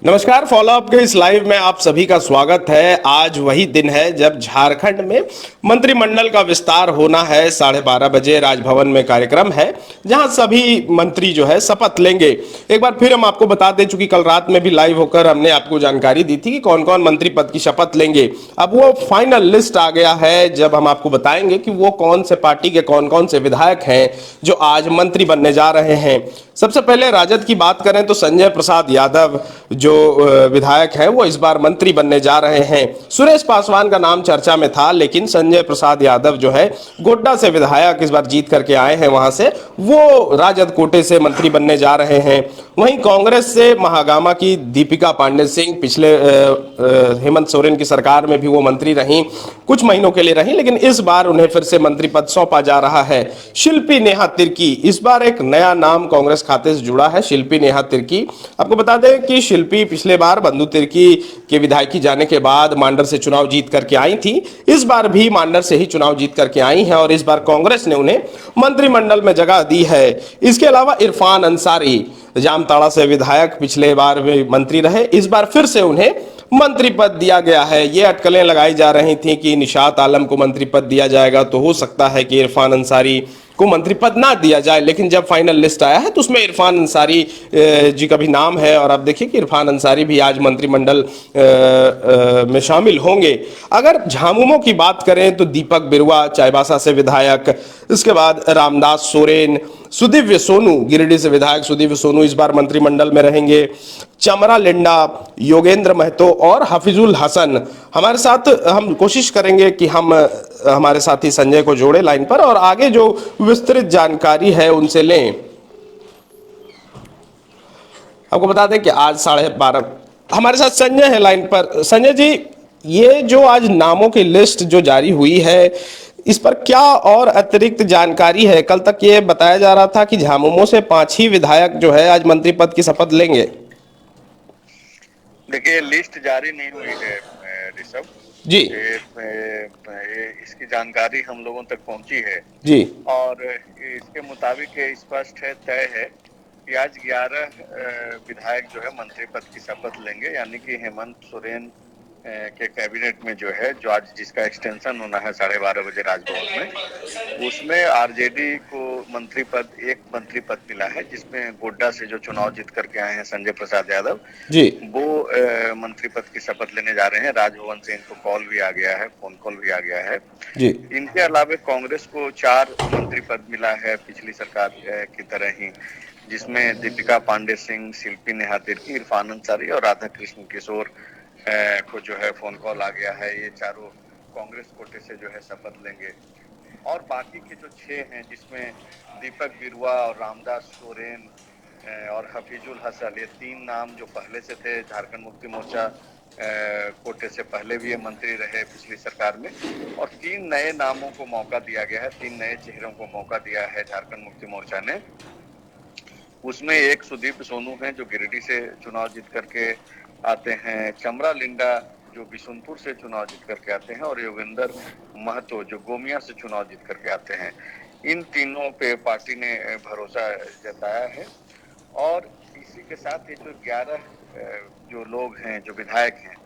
नमस्कार। Follow up के इस लाइव में आप सभी का स्वागत है। आज वही दिन है जब झारखंड में मंत्रिमंडल का विस्तार होना है। 12:30 बजे राजभवन में कार्यक्रम है जहां सभी मंत्री जो है शपथ लेंगे। एक बार फिर हम आपको बता दें, चूंकि कल रात में भी लाइव होकर हमने आपको जानकारी दी थी कि कौन कौन मंत्री पद की शपथ लेंगे। अब वो फाइनल लिस्ट आ गया है, जब हम आपको बताएंगे कि वो कौन से पार्टी के कौन कौन से विधायक हैं जो आज मंत्री बनने जा रहे हैं। सबसे पहले राजद की बात करें तो संजय प्रसाद यादव जो विधायक हैं वो इस बार मंत्री बनने जा रहे हैं। सुरेश पासवान का नाम चर्चा में था, लेकिन संजय प्रसाद यादव जो है गोड्डा से विधायक इस बार जीत करके आए हैं, वहां से वो राजद कोटे से मंत्री बनने जा रहे हैं। वहीं कांग्रेस से महागामा की दीपिका पांडे सिंह पिछले हेमंत सोरेन की सरकार में भी वो मंत्री रहीं, कुछ महीनों के लिए रहीं, लेकिन इस बार उन्हें फिर से मंत्री पद सौंपा जा रहा है। शिल्पी नेहा तिर्की इस बार एक नया नाम कांग्रेस खाते से जुड़ा है। शिल्पी नेहा तिर्की, आपको बता दें कि शिल्पी पिछले बार बंधु तिर्की के विधायकी जाने के बाद मांडर से चुनाव जीत करके आई थी। इस बार भी मांडर से ही चुनाव जीत करके आई हैं और इस बार कांग्रेस ने उन्हें मंत्रिमंडल में जगह दी है। इसके अलावा इरफान अंसारी जामताड़ा से विधायक पिछले बार भी मंत्री रहे, इस बार फिर से उन्हें मंत्री पद दिया गया है। ये अटकलें लगाई जा रही थी कि निशात आलम को मंत्री पद दिया जाएगा, तो हो सकता है कि इरफान अंसारी को मंत्री पद ना दिया जाए, लेकिन जब फाइनल लिस्ट आया है तो उसमें इरफान अंसारी जी का भी नाम है और आप देखिए कि इरफान अंसारी भी आज मंत्रिमंडल में शामिल होंगे। अगर झामुमो की बात करें तो दीपक बिरुआ चाईबासा से विधायक, इसके बाद रामदास सोरेन, सुदीव्य सोनू गिरिडीह से विधायक सुदीव्य सोनू इस बार मंत्रिमंडल में रहेंगे। चमरा लिंडा, योगेंद्र महतो और हफीजुल हसन हमारे साथ। हम कोशिश करेंगे कि हम हमारे साथी संजय को जोड़े लाइन पर और आगे जो विस्तृत जानकारी है उनसे लें। आपको बता दें कि आज 12:30 हमारे साथ संजय है लाइन पर। संजय जी, ये जो आज नामों की लिस्ट जो जारी हुई है, इस पर क्या और अतिरिक्त जानकारी है? कल तक ये बताया जा रहा था कि झामुमो से 5 ही विधायक जो है आज मंत्री पद की शपथ लेंगे। देखिए, लिस्ट जारी नहीं हुई है ऋषभ जी इसकी जानकारी हम लोगों तक पहुंची है जी और इसके मुताबिक ये स्पष्ट है, तय है कि आज 11 विधायक जो है मंत्री पद की शपथ लेंगे। यानी कि हेमंत सोरेन के कैबिनेट में जो है, जो आज जिसका एक्सटेंशन होना है 12:30 बजे राजभवन में, उसमें आरजेडी को एक मंत्री पद मिला है, जिसमें गोड्डा से जो चुनाव जीत करके आए हैं संजय प्रसाद यादव जी वो मंत्री पद की शपथ लेने जा रहे हैं। राजभवन से इनको कॉल भी आ गया है, फोन कॉल भी आ गया है। जी इनके अलावा कांग्रेस को 4 मंत्री पद मिला है पिछली सरकार की तरह ही, जिसमें दीपिका पांडे सिंह, शिल्पी नेहा तिर्की, इरफान अंसारी और राधा कृष्ण किशोर को जो है फोन कॉल आ गया है। ये चारों कांग्रेस कोटे से जो है शपथ लेंगे। और बाकी के जो 6 हैं, जिसमें दीपक बिरुआ और रामदास सोरेन और हफीजुल हसन, ये 3 नाम जो पहले से थे झारखंड मुक्ति मोर्चा कोटे से, पहले भी ये मंत्री रहे पिछली सरकार में। और 3 नए नामों को मौका दिया गया है, 3 नए चेहरों को मौका दिया है झारखंड मुक्ति मोर्चा ने। उसमें एक सुदीप सोनू है जो गिरिडीह से चुनाव जीत करके आते हैं, चमरा लिंडा जो बिशुनपुर से चुनाव जीत करके आते हैं, और योगेंद्र महतो जो गोमिया से चुनाव जीत करके आते हैं। इन तीनों पे पार्टी ने भरोसा जताया है। और इसी के साथ ये जो 11 जो लोग हैं, जो विधायक हैं,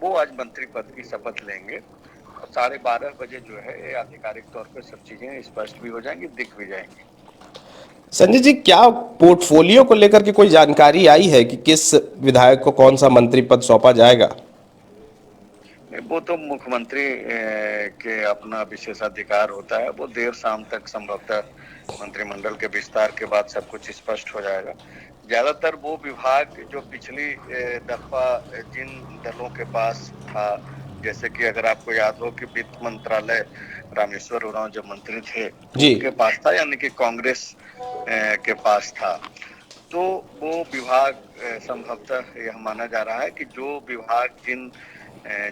वो आज मंत्री पद की शपथ लेंगे और 12:30 बजे जो है ये आधिकारिक तौर पर सब चीजें स्पष्ट भी हो जाएंगी, दिख भी जाएंगी। संजय जी, क्या पोर्टफोलियो को लेकर के कोई जानकारी आई है कि किस विधायक को कौन सा मंत्री पद सौंपा जाएगा? वो तो मुख्यमंत्री के अपना विशेषाधिकार होता है। वो देर शाम तक संभवतः मंत्रिमंडल के विस्तार के बाद सब कुछ स्पष्ट हो जाएगा। ज्यादातर वो विभाग जो पिछली दफा जिन दलों के पास था, जैसे कि अगर आपको याद हो कि वित्त मंत्रालय रामेश्वर उरांव जब मंत्री थे तो जी उनके पास था, यानी कि कांग्रेस के पास था। तो वो विभाग संभवतः यह माना जा रहा है कि जो विभाग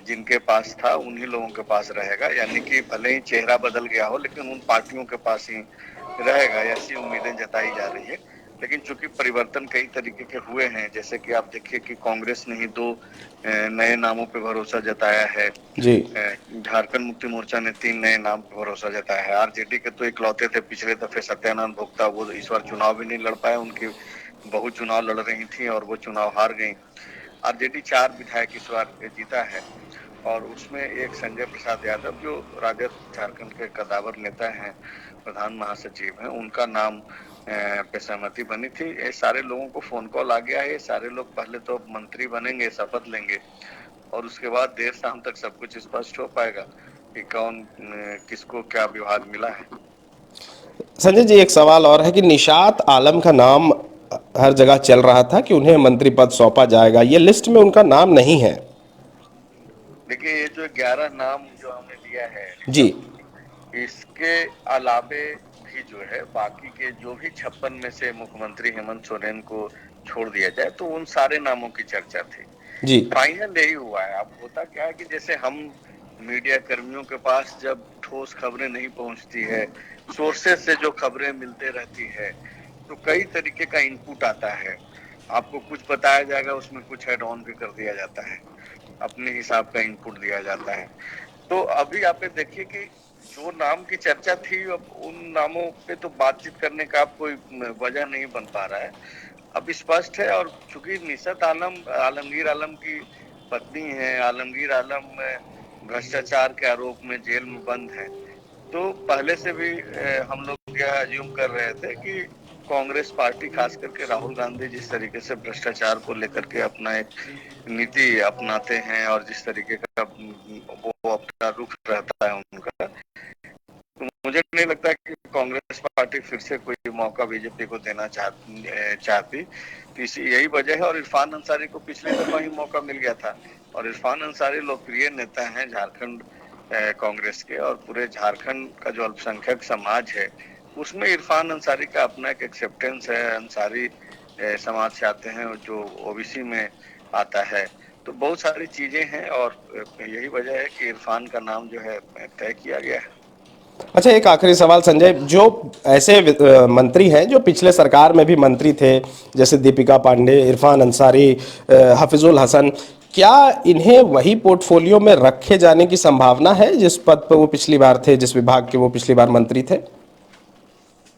जिनके पास था उन्हीं लोगों के पास रहेगा। यानी कि भले ही चेहरा बदल गया हो, लेकिन उन पार्टियों के पास ही रहेगा, ऐसी उम्मीदें जताई जा रही है। लेकिन चूंकि परिवर्तन कई तरीके के हुए हैं, जैसे कि आप देखिए कि कांग्रेस ने ही 2 नए नामों पे भरोसा जताया है, जी झारखंड मुक्ति मोर्चा ने 3 नए नाम पे भरोसा जताया है। आरजेडी के तो इकलौते थे पिछले दफे सत्यानंद भोक्ता, वो इस बार चुनाव भी नहीं लड़ पाए। उनकी बहू चुनाव लड़ रही थी और वो चुनाव हार गई। आरजेडी 4 विधायक इस बार जीता है और उसमें एक संजय प्रसाद यादव जो राजद झारखंड के कदावर नेता हैं, प्रधान महासचिव हैं, उनका नाम पे सहमति बनी थी। ये सारे लोगों को फोन कॉल आ गया है। ये सारे लोग पहले तो मंत्री बनेंगे, शपथ लेंगे और उसके बाद देर शाम तक सब कुछ स्पष्ट हो पाएगा कि कौन किसको क्या विभाग मिला है। संजय जी, एक सवाल और है कि निशात आलम का नाम हर जगह चल रहा था कि उन्हें मंत्री पद सौंपा जाएगा, ये लिस्ट में उनका नाम नहीं है। देखिए, ये जो 11 नाम जो हमने दिया है जी, इसके अलावे भी जो है बाकी के जो भी 56 में से मुख्यमंत्री हेमंत सोरेन को छोड़ दिया जाए तो उन सारे नामों की चर्चा थी। जी, फाइनल यही हुआ है। अब होता क्या है कि जैसे हम मीडिया कर्मियों के पास जब ठोस खबरें नहीं पहुंचती है, सोर्सेज से जो खबरें मिलते रहती है, तो कई तरीके का इनपुट आता है। आपको कुछ बताया जाएगा, उसमें कुछ ऐड ऑन भी कर दिया जाता है, अपने हिसाब का इनपुट दिया जाता है। तो अभी आप देखिए कि जो नाम की चर्चा थी, अब उन नामों पे तो बातचीत करने का कोई वजह नहीं बन पा रहा है। अब स्पष्ट है और चूंकि निशात आलम आलमगीर आलम की पत्नी है, आलमगीर आलम भ्रष्टाचार के आरोप में जेल में बंद है, तो पहले से भी हम लोग यह अज्यूम कर रहे थे कि कांग्रेस पार्टी, खास करके राहुल गांधी जिस तरीके से भ्रष्टाचार को लेकर के अपना एक नीति अपनाते हैं और जिस तरीके का वो अपना रुख रहता है उनका, तो मुझे नहीं लगता कि कांग्रेस पार्टी फिर से कोई मौका बीजेपी को देना चाहती। तो इसी यही वजह है। और इरफान अंसारी को पिछले दफा ही मौका मिल गया था और इरफान अंसारी लोकप्रिय नेता हैं झारखंड कांग्रेस के, और पूरे झारखंड का जो अल्पसंख्यक समाज है उसमें इरफान अंसारी का अपना एक एक्सेप्टेंस है। अंसारी समाज से आते हैं जो ओबीसी में आता है, तो बहुत सारी चीजें हैं और यही वजह है कि इरफान का नाम जो है तय किया गया है। अच्छा, एक आखिरी सवाल संजय, जो ऐसे मंत्री हैं जो पिछले सरकार में भी मंत्री थे, जैसे दीपिका पांडे, इरफान अंसारी, हफीजुल हसन, क्या इन्हें वही पोर्टफोलियो में रखे जाने की संभावना है जिस पद पर वो पिछली बार थे, जिस विभाग के वो पिछली बार मंत्री थे?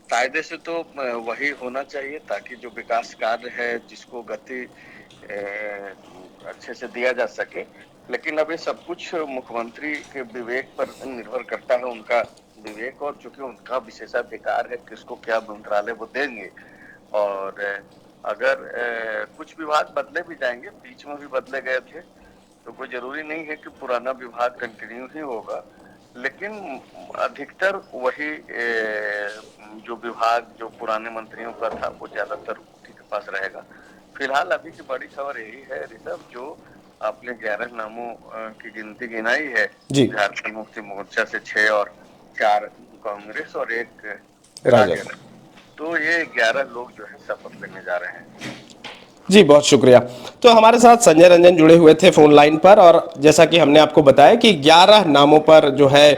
कायदे से तो वही होना चाहिए ताकि जो विकास कार्य है जिसको गति अच्छे से दिया जा सके। लेकिन अब ये सब कुछ मुख्यमंत्री के विवेक पर निर्भर करता है, उनका विवेक, और चूंकि उनका विशेषाधिकार है किसको क्या मंत्रालय वो देंगे। और अगर कुछ विभाग बदले भी जाएंगे, बीच में भी बदले गए थे, तो कोई जरूरी नहीं है कि पुराना विभाग कंटिन्यू ही होगा। लेकिन अधिकतर वही जो विभाग जो पुराने मंत्रियों का था वो ज्यादातर उनके के पास रहेगा। फिलहाल अभी की बड़ी खबर यही है ऋषभ, जो आपने 11 नामों की गिनती गिनाई है, झारखंड मुक्ति मोर्चा से 6 और 4 कांग्रेस और 1 राजद, तो ये 11 लोग जो है शपथ लेने जा रहे हैं। जी, बहुत शुक्रिया। तो हमारे साथ संजय रंजन जुड़े हुए थे फोन लाइन पर, और जैसा कि हमने आपको बताया कि 11 नामों पर जो है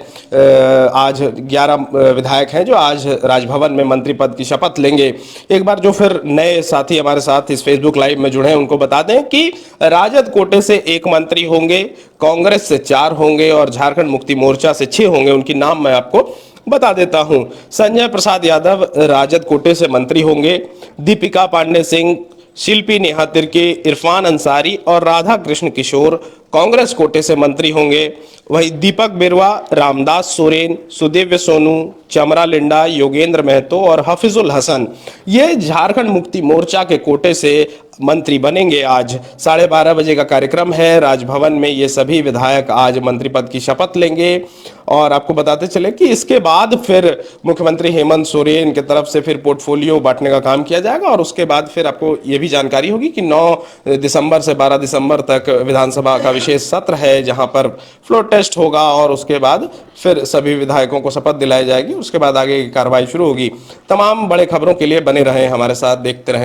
आज 11 विधायक हैं जो आज राजभवन में मंत्री पद की शपथ लेंगे। एक बार जो फिर नए साथी हमारे साथ इस फेसबुक लाइव में जुड़े हैं उनको बता दें कि राजद कोटे से 1 मंत्री होंगे, कांग्रेस से 4 होंगे और झारखंड मुक्ति मोर्चा से 6 होंगे। उनकी नाम मैं आपको बता देता हूं। संजय प्रसाद यादव राजद कोटे से मंत्री होंगे, दीपिका पांडे सिंह, शिल्पी नेहा तिर्की, इरफान अंसारी और राधा कृष्ण किशोर कांग्रेस कोटे से मंत्री होंगे। वहीं दीपक बिरवा, रामदास सोरेन, सुदेव्य सोनू, चमरा लिंडा, योगेंद्र महतो और हफीजुल हसन ये झारखंड मुक्ति मोर्चा के कोटे से मंत्री बनेंगे। आज 12:30 बजे का कार्यक्रम है राजभवन में। ये सभी विधायक आज मंत्री पद की शपथ लेंगे और आपको बताते चले कि इसके बाद फिर मुख्यमंत्री हेमंत सोरेन की तरफ से फिर पोर्टफोलियो बांटने का काम किया जाएगा और उसके बाद फिर आपको ये भी जानकारी होगी कि 9 दिसंबर से 12 दिसंबर तक विधानसभा का विशेष सत्र है जहां पर फ्लोर टेस्ट होगा और उसके बाद फिर सभी विधायकों को शपथ दिलाई जाएगी। उसके बाद आगे की कार्रवाई शुरू होगी। तमाम बड़े खबरों के लिए बने रहें हमारे साथ, देखते रहें।